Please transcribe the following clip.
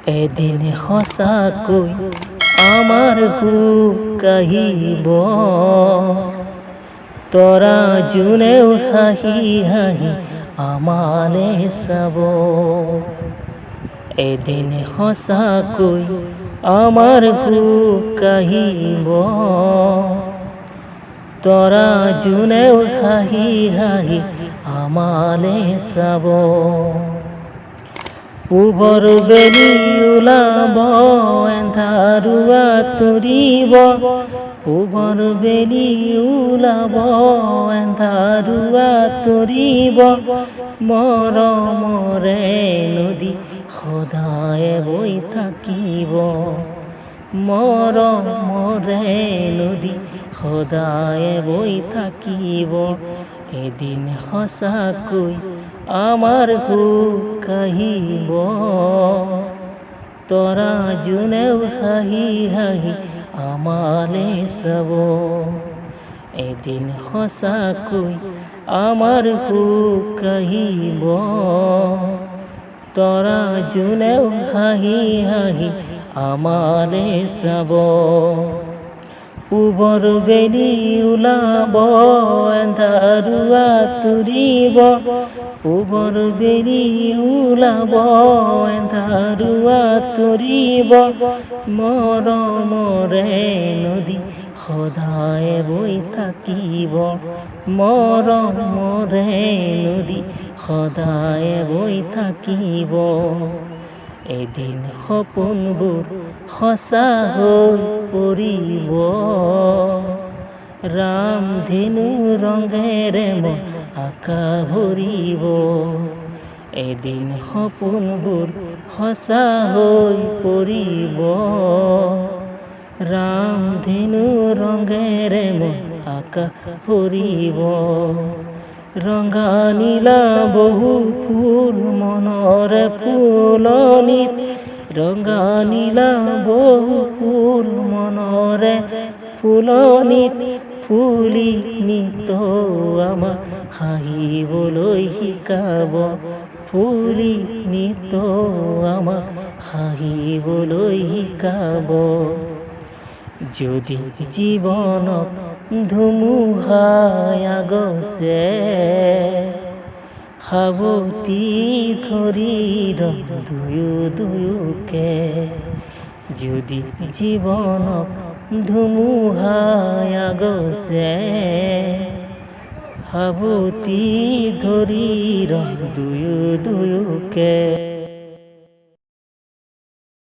এদিন সঁচাকৈ আমাৰ সুখ আহিব, তৰা যোনেও হাঁহি হাঁহি আমালে চাব। এদিন সঁচাকৈ আমাৰ সুখ আহিব, তৰা যোনেও হাঁহি হাঁহি আমালে চাব। পূবৰ বেলি ওলাব এন্ধাৰুৱা তৰিব, পূবৰ বেলি ওলাব এন্ধাৰুৱা তৰিব, মৰমৰে নদী সদায় বৈ থাকিব, মৰমৰে নদী সদায় বৈ থাকিব। এদিন সঁচাকৈ আমাৰ সুখ আহিব, তৰা যোনেও হাঁহি হাঁহি আমালে চাব। এদিন সঁচাকৈ আমাৰ সুখ আহিব, তৰা যোনেও হাঁহি হাঁহি আমালে চাব। পূবৰ বেলি ওলাব এন্ধাৰুৱা তৰিব, পূবৰ বেলি ওলাব এন্ধাৰুৱা তৰিব, মৰমৰে নদী সদায় বৈ থাকিব, মৰমৰে নদী সদায় বৈ থাকিব। এদিন সপোনবোৰ সঁচা হৈ পৰিব, ৰামধেনু ৰঙেৰে মন আকাশ ভৰিব। এদিন সপোনবোৰ সঁচা হৈ পৰিব, ৰামধেনু ৰঙেৰে মন আকাশ ভৰিব। ৰঙা নীলা বহু ফুল মনৰে ফুলনিত, ৰঙা নীলা বহু ফুল মনৰে ফুলনিত, ফুলি নিত আমাক হাঁহিবলৈ শিকাব, ফুলি নিত আমাক হাঁহিবলৈ শিকাব। যদি জীৱনত ধুমুহাই আগছে সাৱটি ধৰি দুয়ো দুয়োকে, যদি জীৱনত ধুমুহাই আগছে সাৱটি ধৰি দুয়ো দুয়োকে।